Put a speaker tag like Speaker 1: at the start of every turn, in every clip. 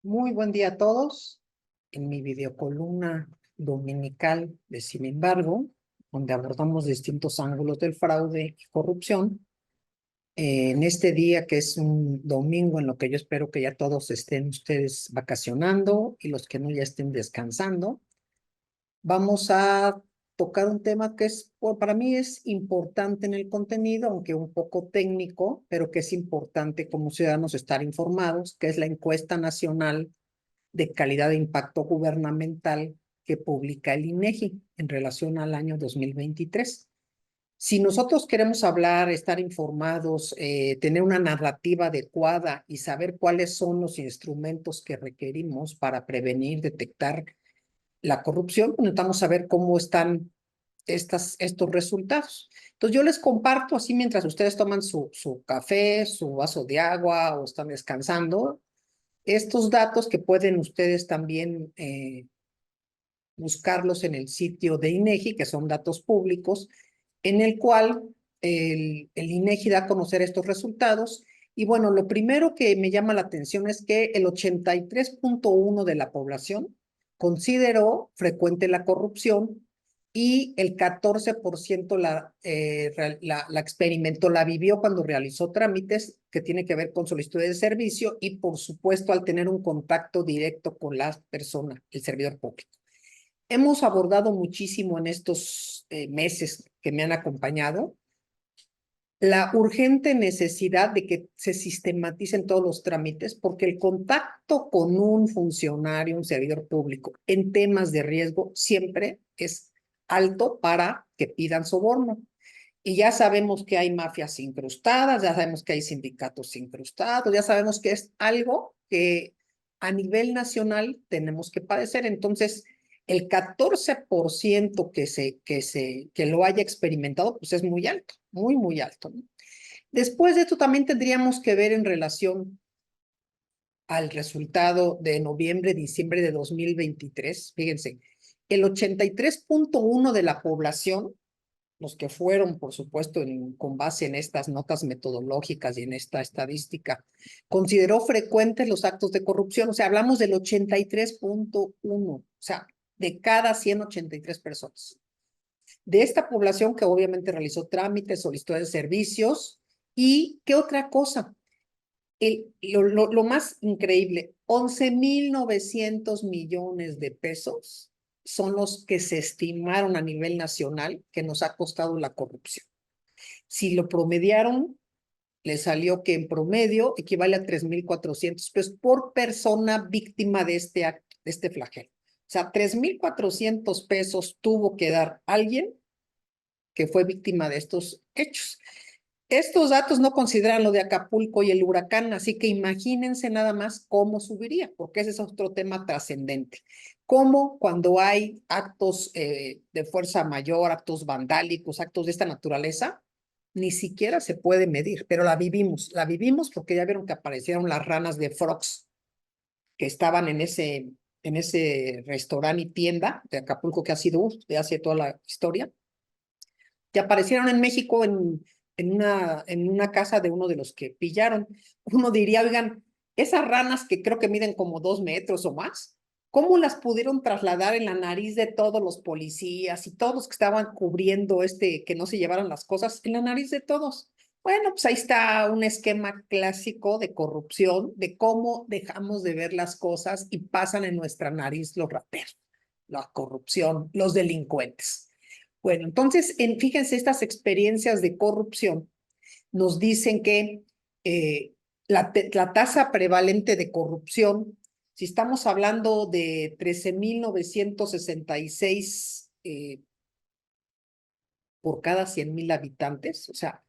Speaker 1: Muy buen día a todos. En mi videocolumna dominical de Sin embargo, donde abordamos distintos ángulos del fraude y corrupción, en este día que es un domingo en lo que yo espero que ya todos estén ustedes vacacionando y los que no ya estén descansando, vamos a tocar un tema que para mí es importante en el contenido, aunque un poco técnico, pero que es importante como ciudadanos estar informados, que es la encuesta nacional de calidad de impacto gubernamental que publica el INEGI en relación al año 2023. Si nosotros queremos hablar, estar informados, tener una narrativa adecuada y saber cuáles son los instrumentos que requerimos para prevenir, detectar la corrupción, pues necesitamos saber cómo están estos resultados. Entonces yo les comparto así mientras ustedes toman su café, su vaso de agua o están descansando, estos datos que pueden ustedes también buscarlos en el sitio de INEGI, que son datos públicos, en el cual el INEGI da a conocer estos resultados. Y bueno, lo primero que me llama la atención es que el 83.1 de la población consideró frecuente la corrupción y el 14% la experimentó, la vivió cuando realizó trámites que tiene que ver con solicitudes de servicio y, por supuesto, al tener un contacto directo con la persona, el servidor público. Hemos abordado muchísimo en estos meses que me han acompañado la urgente necesidad de que se sistematicen todos los trámites, porque el contacto con un funcionario, un servidor público, en temas de riesgo siempre es alto para que pidan soborno. Y ya sabemos que hay mafias incrustadas, ya sabemos que hay sindicatos incrustados, ya sabemos que es algo que a nivel nacional tenemos que padecer. Entonces, el 14% que lo haya experimentado, pues es muy alto, muy, muy alto, ¿no? Después de esto también tendríamos que ver en relación al resultado de noviembre, diciembre de 2023. Fíjense, el 83.1 de la población, los que fueron, por supuesto, con base en estas notas metodológicas y en esta estadística, consideró frecuentes los actos de corrupción. O sea, hablamos del 83.1, o sea, de cada 183 personas. De esta población que obviamente realizó trámites, solicitó de servicios. ¿Y qué otra cosa? Lo más increíble, 11.900 millones de pesos son los que se estimaron a nivel nacional que nos ha costado la corrupción. Si lo promediaron, le salió que en promedio equivale a 3.400 pesos por persona víctima de este acto, de este flagelo. O sea, 3.400 pesos tuvo que dar alguien que fue víctima de estos hechos. Estos datos no consideran lo de Acapulco y el huracán, así que imagínense nada más cómo subiría, porque ese es otro tema trascendente. Cómo cuando hay actos de fuerza mayor, actos vandálicos, actos de esta naturaleza, ni siquiera se puede medir, pero la vivimos porque ya vieron que aparecieron las ranas de Frogs que estaban en ese restaurante y tienda de Acapulco que ha sido de hace toda la historia, que aparecieron en México en una casa de uno de los que pillaron. Uno diría, oigan, esas ranas que creo que miden como 2 metros o más, ¿cómo las pudieron trasladar en la nariz de todos los policías y todos los que estaban cubriendo que no se llevaran las cosas en la nariz de todos? Bueno, pues ahí está un esquema clásico de corrupción, de cómo dejamos de ver las cosas y pasan en nuestra nariz los rateros, la corrupción, los delincuentes. Bueno, entonces, fíjense, estas experiencias de corrupción nos dicen que la tasa prevalente de corrupción, si estamos hablando de 13.966 por cada 100.000 habitantes, o sea,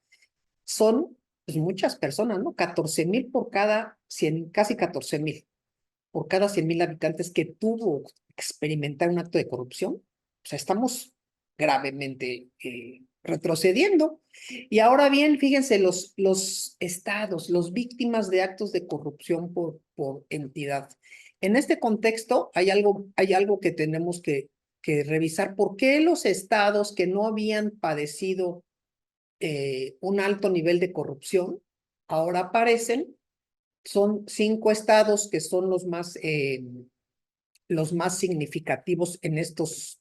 Speaker 1: son pues, muchas personas, ¿no? 14.000 por cada 100, casi 14.000 por cada 100.000 habitantes que tuvo que experimentar un acto de corrupción. O sea, estamos gravemente retrocediendo. Y ahora bien, fíjense, los estados, los víctimas de actos de corrupción por entidad. En este contexto, hay algo que tenemos que revisar. ¿Por qué los estados que no habían padecido un alto nivel de corrupción ahora aparecen son 5 estados que son los más significativos en estos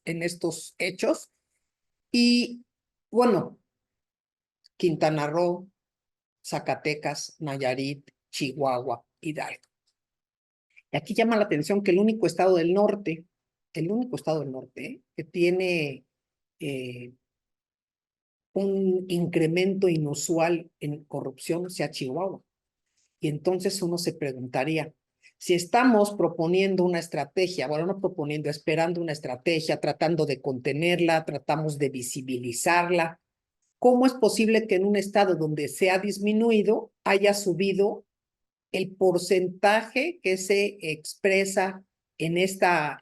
Speaker 1: hechos. Y bueno, Quintana Roo, Zacatecas, Nayarit, Chihuahua, Hidalgo. Y aquí llama la atención que el único estado del norte, que tiene un incremento inusual en corrupción sea Chihuahua. Y entonces uno se preguntaría, si estamos proponiendo una estrategia, bueno, no proponiendo, esperando una estrategia, tratando de contenerla, tratamos de visibilizarla, ¿cómo es posible que en un estado donde se ha disminuido haya subido el porcentaje que se expresa en esta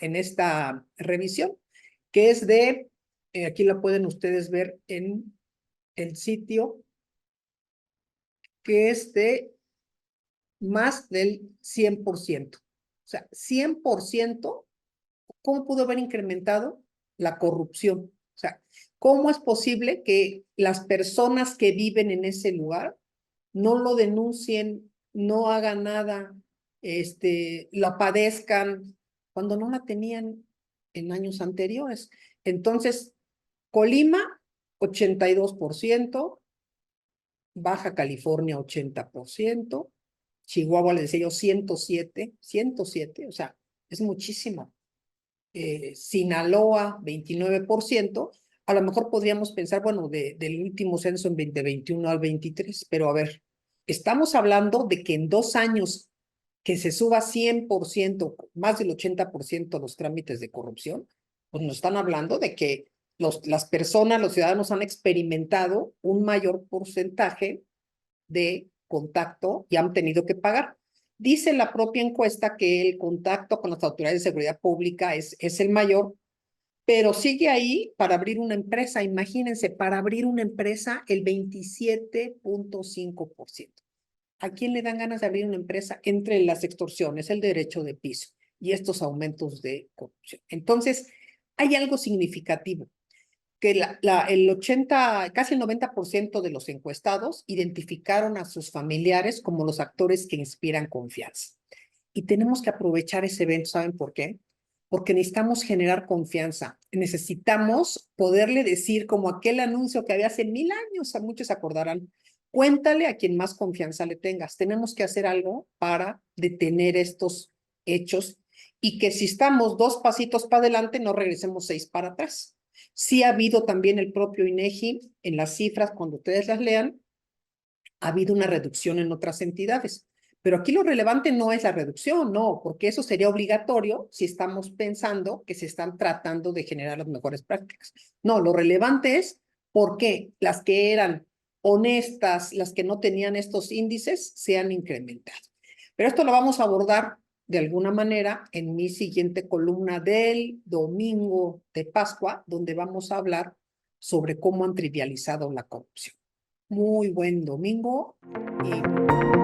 Speaker 1: revisión? Que es aquí la pueden ustedes ver en el sitio, que es de más del 100%. O sea, 100%, ¿cómo pudo haber incrementado la corrupción? O sea, ¿cómo es posible que las personas que viven en ese lugar no lo denuncien, no hagan nada, la padezcan, cuando no la tenían en años anteriores? Entonces, Colima, 82%, Baja California, 80%, Chihuahua, les decía yo, 107, o sea, es muchísimo. Sinaloa, 29%. A lo mejor podríamos pensar, bueno, del último censo en 2021 al 23, pero a ver, estamos hablando de que en 2 años que se suba 100%, más del 80% los trámites de corrupción, pues nos están hablando de que las personas, los ciudadanos han experimentado un mayor porcentaje de contacto y han tenido que pagar. Dice la propia encuesta que el contacto con las autoridades de seguridad pública es el mayor, pero sigue ahí para abrir una empresa. Imagínense, para abrir una empresa el 27.5%. ¿A quién le dan ganas de abrir una empresa entre las extorsiones, el derecho de piso y estos aumentos de corrupción? Entonces, hay algo significativo, que el 80, casi el 90% de los encuestados identificaron a sus familiares como los actores que inspiran confianza. Y tenemos que aprovechar ese evento, ¿saben por qué? Porque necesitamos generar confianza. Necesitamos poderle decir, como aquel anuncio que había hace 1000 años, a muchos se acordarán, cuéntale a quien más confianza le tengas. Tenemos que hacer algo para detener estos hechos y que si estamos 2 pasitos para adelante, no regresemos 6 para atrás. Sí ha habido también el propio INEGI en las cifras, cuando ustedes las lean, ha habido una reducción en otras entidades. Pero aquí lo relevante no es la reducción, no, porque eso sería obligatorio si estamos pensando que se están tratando de generar las mejores prácticas. No, lo relevante es por qué las que eran honestas, las que no tenían estos índices, se han incrementado. Pero esto lo vamos a abordar de alguna manera en mi siguiente columna del domingo de Pascua, donde vamos a hablar sobre cómo han trivializado la corrupción. Muy buen domingo y